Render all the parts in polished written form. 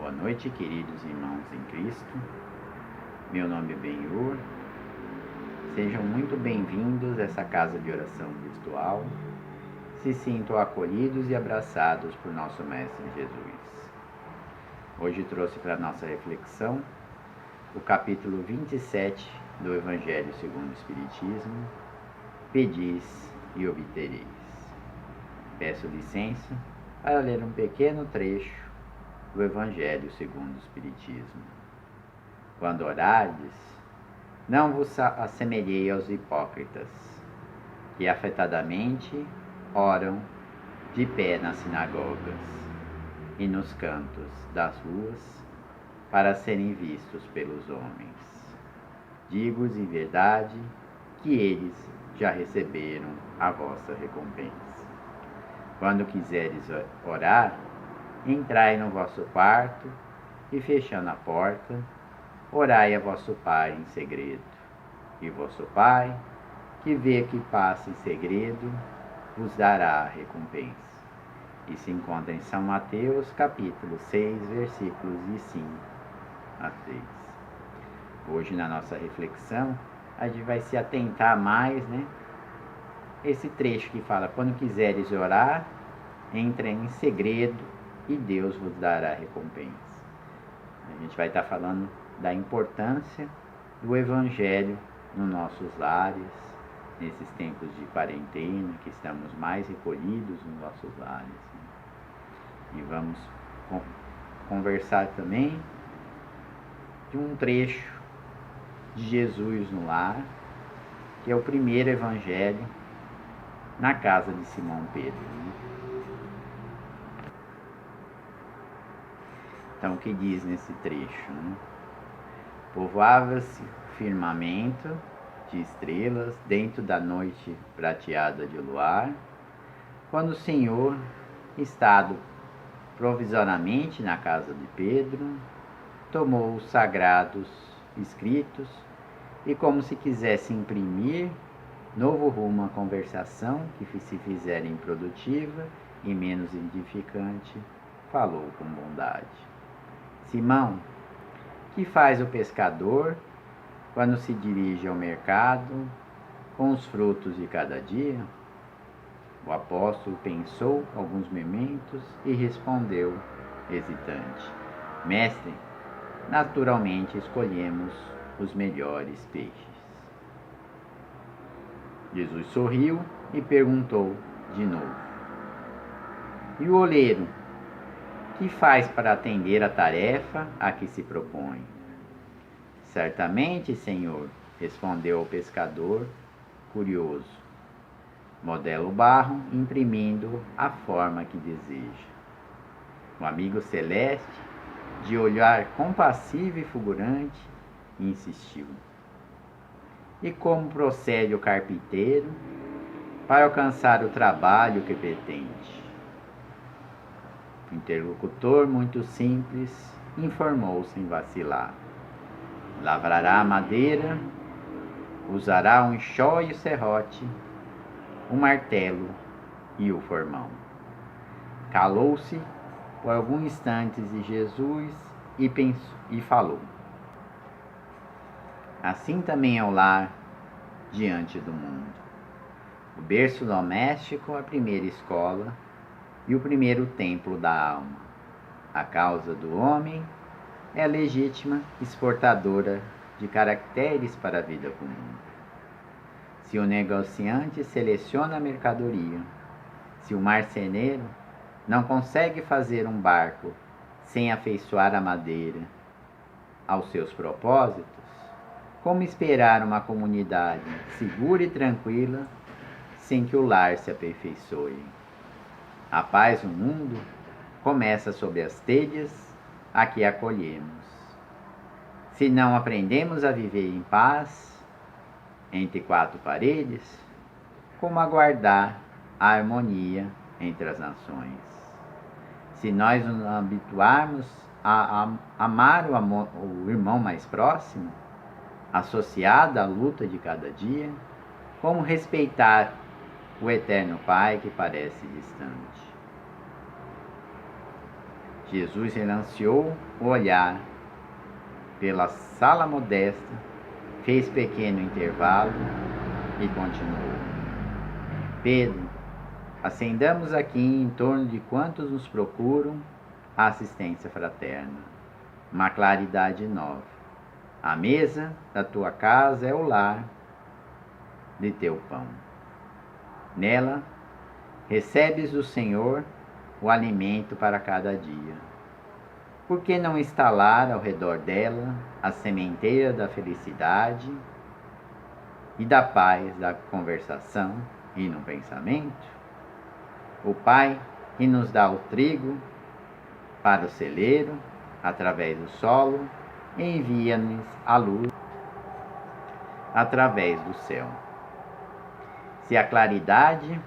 Boa noite, queridos irmãos em Cristo. Meu nome é Benhur. Sejam muito bem-vindos a essa casa de oração virtual. Se sintam acolhidos e abraçados por nosso Mestre Jesus. Hoje trouxe para nossa reflexão o capítulo 27 do Evangelho segundo o Espiritismo. Pedis e obtereis. Peço licença para ler um pequeno trecho do Evangelho segundo o Espiritismo. Quando orardes, não vos assemelhei aos hipócritas, que afetadamente oram de pé nas sinagogas e nos cantos das ruas para serem vistos pelos homens. Digo-vos em verdade que eles já receberam a vossa recompensa. Quando quiseres orar, entrai no vosso quarto e, fechando a porta, orai a vosso Pai em segredo. E vosso Pai, que vê que passa em segredo, vos dará a recompensa. Isso se encontra em São Mateus, capítulo 6, versículos de 5 a 6. Hoje, na nossa reflexão, a gente vai se atentar mais, esse trecho que fala: quando quiseres orar, entre em segredo e Deus vos dará a recompensa. A gente vai estar falando da importância do Evangelho nos nossos lares, nesses tempos de quarentena, que estamos mais recolhidos nos nossos lares. E vamos conversar também de um trecho de Jesus no lar, que é o primeiro Evangelho na casa de Simão Pedro. Então, o que diz nesse trecho? Povoava-se o firmamento de estrelas dentro da noite prateada de luar, quando o Senhor, estado provisoriamente na casa de Pedro, tomou os sagrados escritos e, como se quisesse imprimir novo rumo à conversação que se fizera improdutiva e menos edificante, falou com bondade. Simão, que faz o pescador quando se dirige ao mercado com os frutos de cada dia? O apóstolo pensou alguns momentos e respondeu, hesitante: Mestre, naturalmente escolhemos os melhores peixes. Jesus sorriu e perguntou de novo: E o oleiro, que faz para atender a tarefa a que se propõe? Certamente, Senhor, respondeu o pescador, curioso. Modela o barro, imprimindo a forma que deseja. O amigo celeste, de olhar compassivo e fulgurante, insistiu. E como procede o carpinteiro para alcançar o trabalho que pretende? O interlocutor, muito simples, informou sem vacilar. Lavrará a madeira, usará um enxó e o serrote, o martelo e o formão. Calou-se por alguns instantes de Jesus e pensou, e falou: Assim também é o lar diante do mundo. O berço doméstico, a primeira escola e o primeiro templo da alma. A causa do homem é a legítima exportadora de caracteres para a vida comum. Se o negociante seleciona a mercadoria, se o marceneiro não consegue fazer um barco sem afeiçoar a madeira aos seus propósitos, como esperar uma comunidade segura e tranquila sem que o lar se aperfeiçoe? A paz no mundo começa sob as telhas a que acolhemos. Se não aprendemos a viver em paz entre quatro paredes, como aguardar a harmonia entre as nações? Se nós nos habituarmos a amar o irmão mais próximo, associado à luta de cada dia, como respeitar o eterno Pai que parece distante? Jesus relanceou o olhar pela sala modesta, fez pequeno intervalo e continuou. Pedro, acendamos aqui em torno de quantos nos procuram a assistência fraterna. Uma claridade nova. A mesa da tua casa é o lar de teu pão. Nela, recebes do Senhor o alimento para cada dia. Por que não instalar ao redor dela a sementeira da felicidade e da paz da conversação e no pensamento? O Pai que nos dá o trigo para o celeiro, através do solo, envia-nos a luz através do céu. Se a claridade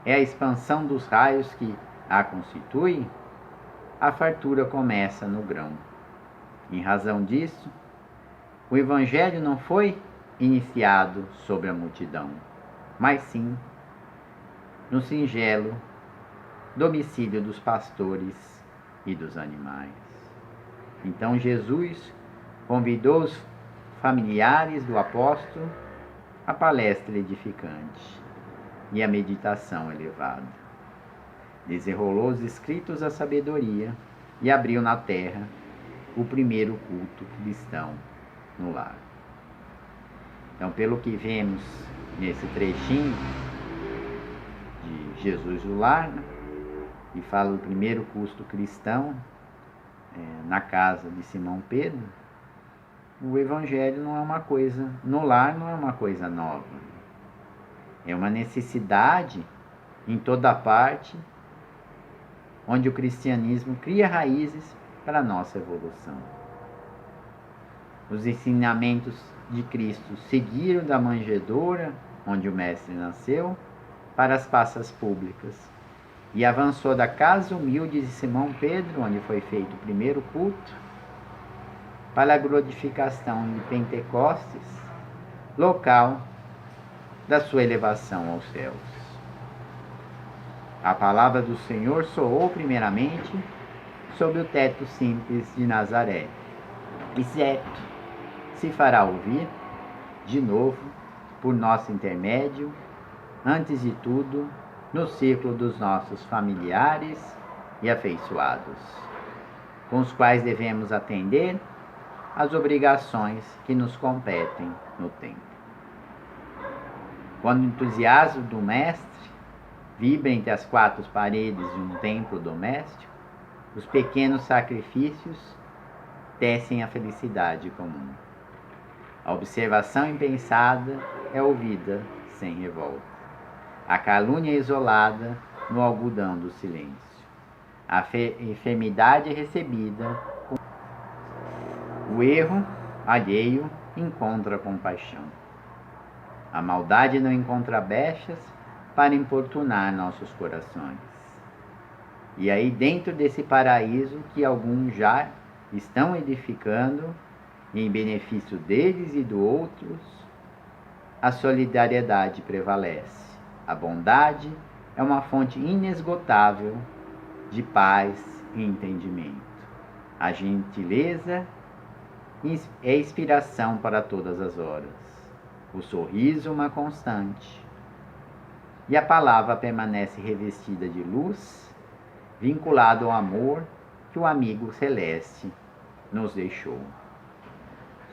é a expansão dos raios que a constituem, a fartura começa no grão. Em razão disso, o Evangelho não foi iniciado sobre a multidão, mas sim no singelo domicílio dos pastores e dos animais. Então Jesus convidou os familiares do apóstolo à palestra edificante e à meditação elevada. Desenrolou os escritos da sabedoria e abriu na terra o primeiro culto cristão no lar. Então, pelo que vemos nesse trechinho de Jesus do lar, e fala do primeiro culto cristão na casa de Simão Pedro, o Evangelho não é uma coisa, no lar não é uma coisa nova. É uma necessidade em toda parte, onde o cristianismo cria raízes para a nossa evolução. Os ensinamentos de Cristo seguiram da manjedoura, onde o Mestre nasceu, para as praças públicas, e avançou da casa humilde de Simão Pedro, onde foi feito o primeiro culto, para a glorificação de Pentecostes, local da sua elevação aos céus. A palavra do Senhor soou primeiramente sobre o teto simples de Nazaré, e certo se fará ouvir de novo por nosso intermédio, antes de tudo no círculo dos nossos familiares e afeiçoados, com os quais devemos atender às obrigações que nos competem no tempo. Quando o entusiasmo do Mestre vibra entre as quatro paredes de um templo doméstico, os pequenos sacrifícios tecem a felicidade comum. A observação impensada é ouvida sem revolta. A calúnia isolada no algodão do silêncio. A enfermidade é recebida com... O erro alheio encontra compaixão. A maldade não encontra brechas para importunar nossos corações. E aí, dentro desse paraíso que alguns já estão edificando, em benefício deles e do outros, a solidariedade prevalece. A bondade é uma fonte inesgotável de paz e entendimento. A gentileza é inspiração para todas as horas. O sorriso, uma constante. E a palavra permanece revestida de luz, vinculado ao amor que o amigo celeste nos deixou.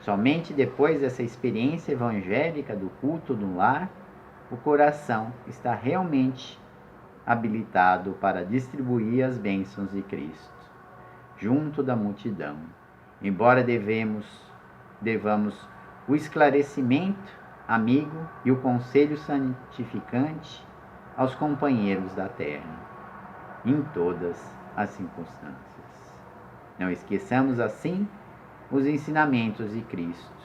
Somente depois dessa experiência evangélica do culto no lar, o coração está realmente habilitado para distribuir as bênçãos de Cristo, junto da multidão, embora devamos o esclarecimento amigo e o conselho santificante aos companheiros da terra, em todas as circunstâncias. Não esqueçamos assim os ensinamentos de Cristo,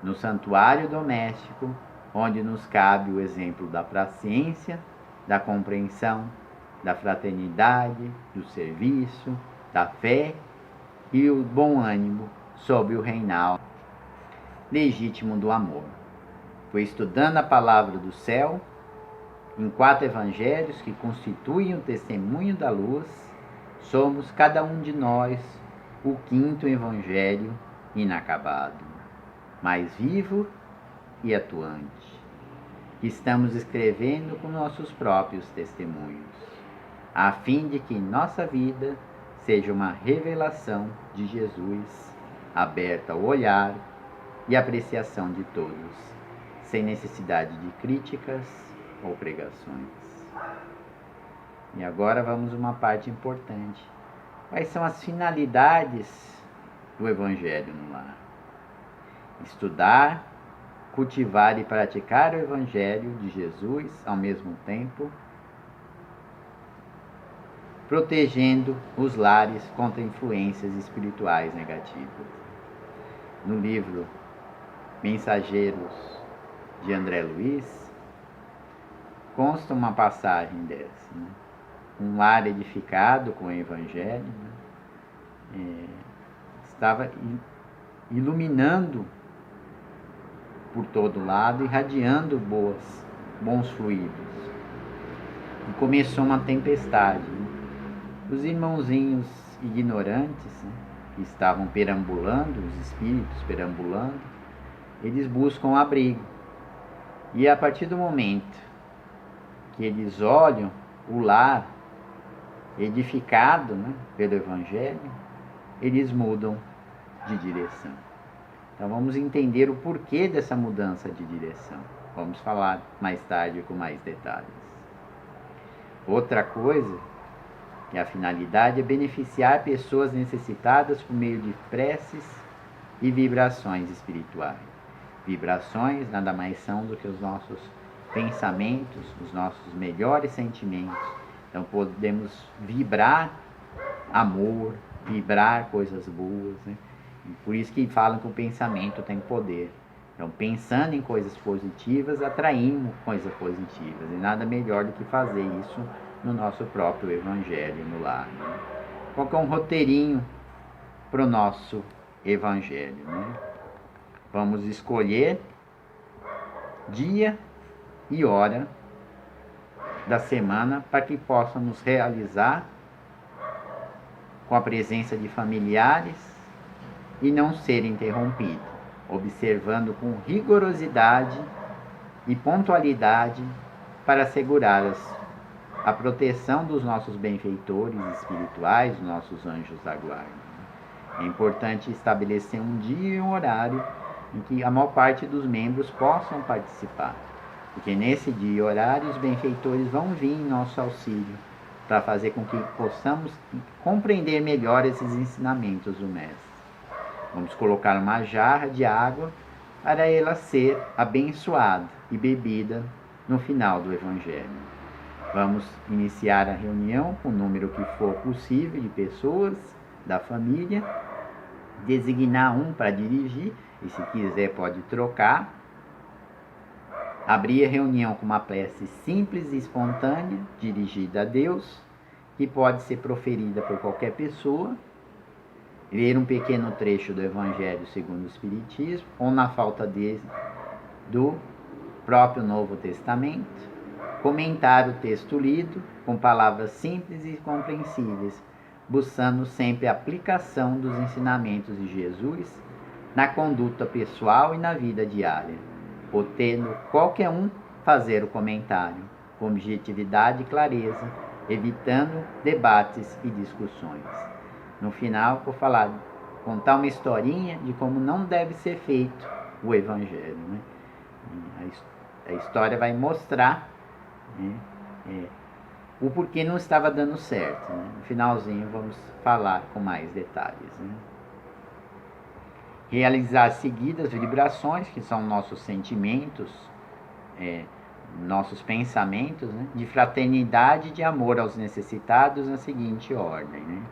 no santuário doméstico, onde nos cabe o exemplo da paciência, da compreensão, da fraternidade, do serviço, da fé e o bom ânimo sob o reinado legítimo do amor. Foi estudando a palavra do céu, em 4 evangelhos que constituem o testemunho da luz, somos cada um de nós o quinto evangelho inacabado, mais vivo e atuante, que estamos escrevendo com nossos próprios testemunhos, a fim de que nossa vida seja uma revelação de Jesus, aberta ao olhar e apreciação de todos, sem necessidade de críticas ou pregações. E agora vamos a uma parte importante. Quais são as finalidades do Evangelho no lar? Estudar, cultivar e praticar o Evangelho de Jesus ao mesmo tempo, protegendo os lares contra influências espirituais negativas. No livro Mensageiros de André Luiz, consta uma passagem dessa, né? Um lar edificado com o Evangelho, né? Estava iluminando por todo lado, irradiando bons fluidos. E começou uma tempestade, né? Os irmãozinhos ignorantes, né, que estavam perambulando, os espíritos perambulando, eles buscam abrigo. E a partir do momento que eles olham o lar edificado, né, pelo Evangelho, eles mudam de direção. Então vamos entender o porquê dessa mudança de direção. Vamos falar mais tarde com mais detalhes. Outra coisa, que a finalidade é beneficiar pessoas necessitadas por meio de preces e vibrações espirituais. Vibrações nada mais são do que os nossos pensamentos, os nossos melhores sentimentos. Então podemos vibrar amor, vibrar coisas boas, né? E por isso que falam que o pensamento tem poder. Então, pensando em coisas positivas, atraímos coisas positivas. E nada melhor do que fazer isso no nosso próprio Evangelho, no lar, né? Qual que é um roteirinho para o nosso Evangelho, né? Vamos escolher dia e hora da semana para que possamos realizar com a presença de familiares e não ser interrompido, observando com rigorosidade e pontualidade para assegurar a proteção dos nossos benfeitores espirituais, dos nossos anjos da guarda. É importante estabelecer um dia e um horário em que a maior parte dos membros possam participar, porque nesse dia e horário os benfeitores vão vir em nosso auxílio para fazer com que possamos compreender melhor esses ensinamentos do Mestre. Vamos colocar uma jarra de água para ela ser abençoada e bebida no final do Evangelho. Vamos iniciar a reunião com o número que for possível de pessoas da família, designar um para dirigir, e se quiser pode trocar. Abrir a reunião com uma prece simples e espontânea, dirigida a Deus, que pode ser proferida por qualquer pessoa. Ler um pequeno trecho do Evangelho segundo o Espiritismo, ou na falta dele, do próprio Novo Testamento. Comentar o texto lido com palavras simples e compreensíveis, buscando sempre a aplicação dos ensinamentos de Jesus na conduta pessoal e na vida diária, podendo qualquer um fazer o comentário com objetividade e clareza, evitando debates e discussões. No final, vou contar uma historinha de como não deve ser feito o Evangelho, né? A história vai mostrar, né, o porquê não estava dando certo, né? No finalzinho vamos falar com mais detalhes, né? Realizar seguidas vibrações, que são nossos sentimentos, nossos pensamentos, né, de fraternidade e de amor aos necessitados na seguinte ordem, né?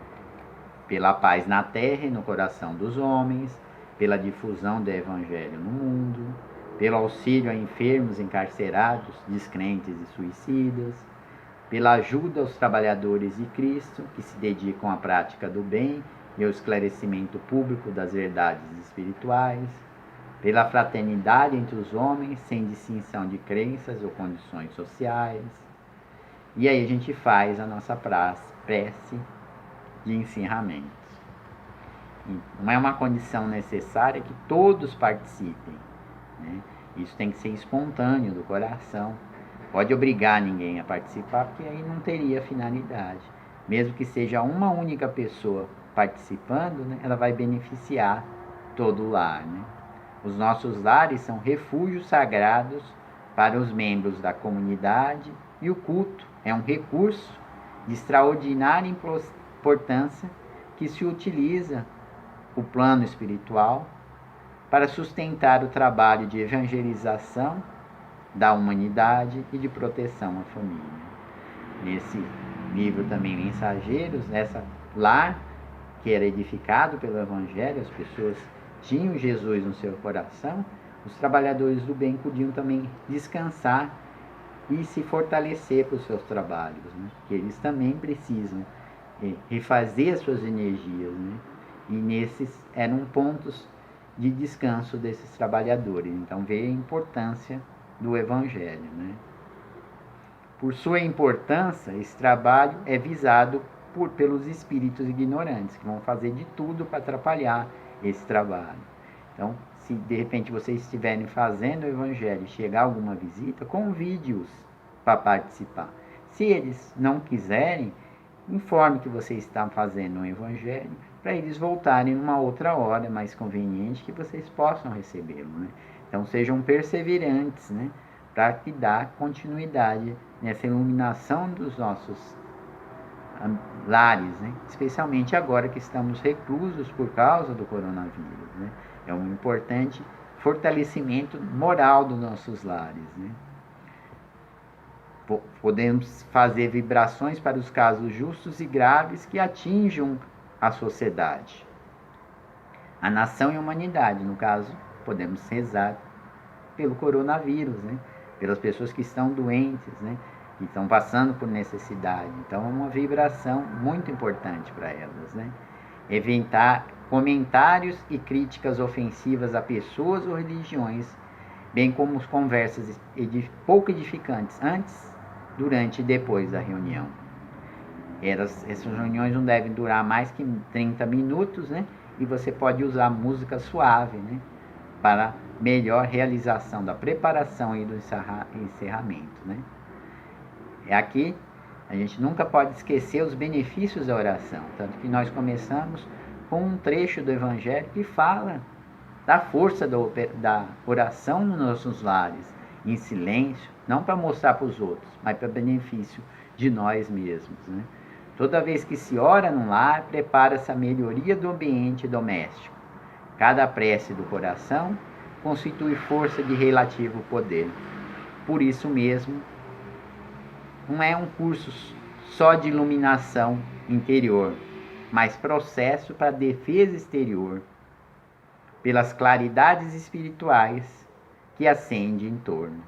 Pela paz na terra e no coração dos homens, pela difusão do Evangelho no mundo, pelo auxílio a enfermos, encarcerados, descrentes e suicidas, pela ajuda aos trabalhadores de Cristo que se dedicam à prática do bem e ao esclarecimento público das verdades espirituais, pela fraternidade entre os homens, sem distinção de crenças ou condições sociais. E aí a gente faz a nossa prece de encerramentos. Não é uma condição necessária que todos participem, né? Isso tem que ser espontâneo, do coração. Pode obrigar ninguém a participar, porque aí não teria finalidade. Mesmo que seja uma única pessoa participando, né, ela vai beneficiar todo o lar, né? Os nossos lares são refúgios sagrados para os membros da comunidade e o culto é um recurso de extraordinária importância que se utiliza o plano espiritual para sustentar o trabalho de evangelização da humanidade e de proteção à família. Nesse livro também, Mensageiros, nessa lar que era edificado pelo Evangelho, as pessoas tinham Jesus no seu coração, os trabalhadores do bem podiam também descansar e se fortalecer para os seus trabalhos, né? Porque eles também precisam refazer as suas energias, né? E nesses eram pontos de descanso desses trabalhadores. Então veio a importância do Evangelho, né? Por sua importância, esse trabalho é visado pelos espíritos ignorantes, que vão fazer de tudo para atrapalhar esse trabalho. Então, se de repente vocês estiverem fazendo o Evangelho e chegar alguma visita, convide-os para participar. Se eles não quiserem, informe que você está fazendo o Evangelho, para eles voltarem numa outra hora mais conveniente que vocês possam recebê-lo, né? Então sejam perseverantes, né? Para que dá continuidade nessa iluminação dos nossos lares, né? Especialmente agora que estamos reclusos por causa do coronavírus, né? É um importante fortalecimento moral dos nossos lares, né? Podemos fazer vibrações para os casos justos e graves que atinjam a sociedade, a nação e a humanidade. No caso, podemos rezar pelo coronavírus, né? Pelas pessoas que estão doentes, né? Que estão passando por necessidade. Então é uma vibração muito importante para elas, né? Evitar comentários e críticas ofensivas a pessoas ou religiões, bem como conversas pouco edificantes antes, durante e depois da reunião. Essas reuniões não devem durar mais que 30 minutos, né? E você pode usar música suave, né? Para melhor realização da preparação e do encerramento, né? Aqui a gente nunca pode esquecer os benefícios da oração, tanto que nós começamos com um trecho do Evangelho que fala da força da oração nos nossos lares, em silêncio, não para mostrar para os outros, mas para benefício de nós mesmos, né? Toda vez que se ora no lar, prepara-se a melhoria do ambiente doméstico. Cada prece do coração constitui força de relativo poder. Por isso mesmo, não é um curso só de iluminação interior, mas processo para defesa exterior, pelas claridades espirituais que acende em torno.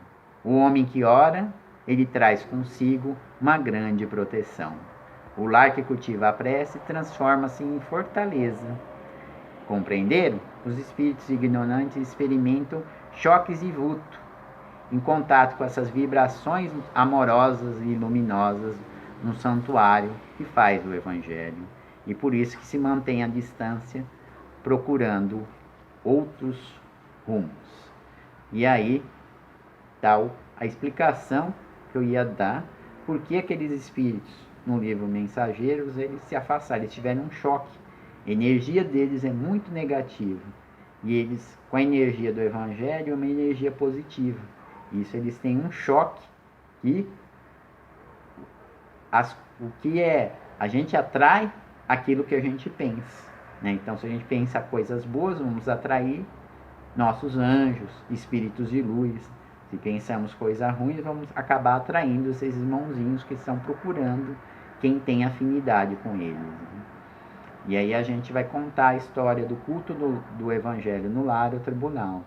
O homem que ora, ele traz consigo uma grande proteção. O lar que cultiva a prece transforma-se em fortaleza. Compreenderam? Os espíritos ignorantes experimentam choques de vulto em contato com essas vibrações amorosas e luminosas no santuário que faz o Evangelho. E por isso que se mantém à distância, procurando outros rumos. E aí está a explicação que eu ia dar, por que aqueles espíritos no livro Mensageiros, eles se afastaram, eles tiveram um choque. A energia deles é muito negativa. E eles, com a energia do Evangelho, é uma energia positiva. Isso, eles têm um choque que o que é, a gente atrai aquilo que a gente pensa, né? Então, se a gente pensa coisas boas, vamos atrair nossos anjos, espíritos de luz. Se pensamos coisas ruins, vamos acabar atraindo esses irmãozinhos que estão procurando quem tem afinidade com eles, né? E aí a gente vai contar a história do culto do Evangelho no lar ou tribunal.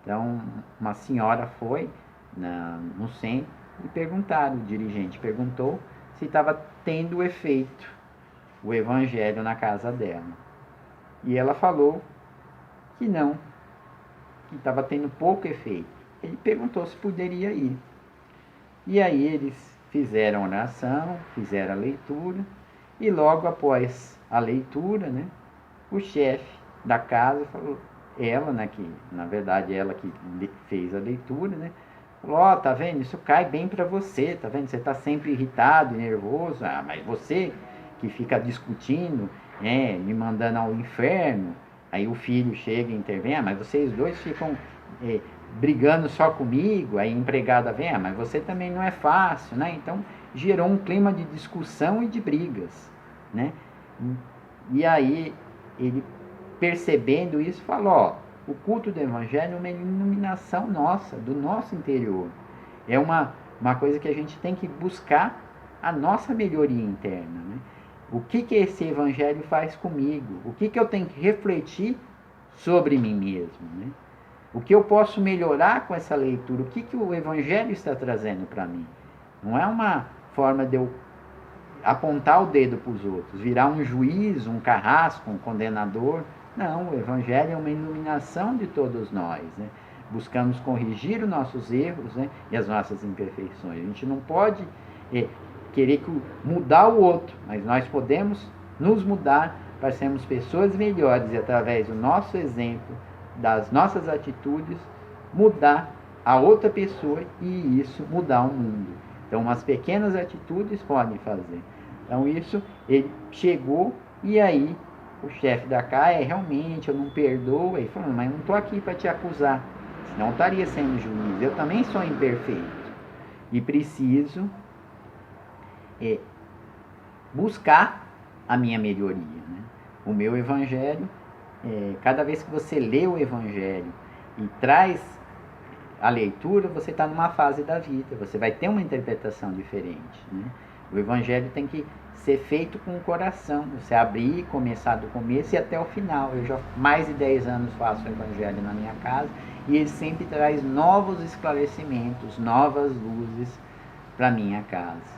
Então, uma senhora foi no centro e perguntaram, o dirigente perguntou se estava tendo efeito o Evangelho na casa dela. E ela falou que não, que estava tendo pouco efeito. Ele perguntou se poderia ir. E aí eles fizeram a oração, fizeram a leitura, e logo após a leitura, né? O chefe da casa falou, ela, né, que na verdade ela que fez a leitura, né? Falou, ó, tá vendo? Isso cai bem para você, tá vendo? Você tá sempre irritado e nervoso. Ah, mas você que fica discutindo, me mandando ao inferno. Aí o filho chega e intervém, ah, mas vocês dois ficam brigando só comigo. Aí a empregada vem, ah, mas você também não é fácil, né? Então gerou um clima de discussão e de brigas, né? E aí ele, percebendo isso, falou, ó, o culto do evangelho é uma iluminação nossa, do nosso interior. É uma coisa que a gente tem que buscar a nossa melhoria interna, né? O que esse evangelho faz comigo? O que eu tenho que refletir sobre mim mesmo, né? O que eu posso melhorar com essa leitura? O que o evangelho está trazendo para mim? Não é uma forma de eu apontar o dedo para os outros, virar um juiz, um carrasco, um condenador. Não, o evangelho é uma iluminação de todos nós, né? Buscamos corrigir os nossos erros, né, e as nossas imperfeições. A gente não pode querer mudar o outro, mas nós podemos nos mudar para sermos pessoas melhores e através do nosso exemplo, das nossas atitudes, mudar a outra pessoa e isso mudar o mundo. Então, umas pequenas atitudes podem fazer. Então, isso, ele chegou e aí o chefe da casa, realmente, eu não perdoo. Ele falou, mas eu não estou aqui para te acusar, senão eu estaria sendo juiz. Eu também sou imperfeito e preciso buscar a minha melhoria, né? O meu evangelho, cada vez que você lê o evangelho e traz a leitura, você está numa fase da vida, você vai ter uma interpretação diferente, né? O evangelho tem que ser feito com o coração, você abrir, começar do começo e até o final. Eu já mais de 10 anos faço o evangelho na minha casa e ele sempre traz novos esclarecimentos, novas luzes para minha casa.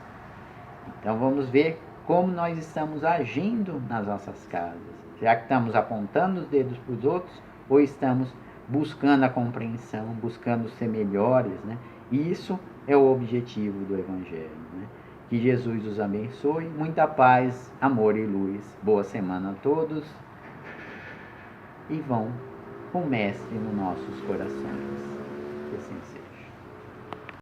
Então vamos ver como nós estamos agindo nas nossas casas. Será que estamos apontando os dedos para os outros ou estamos buscando a compreensão, buscando ser melhores, né? Isso é o objetivo do evangelho, né? Que Jesus os abençoe, muita paz, amor e luz. Boa semana a todos e vão com o Mestre nos nossos corações. Que assim seja.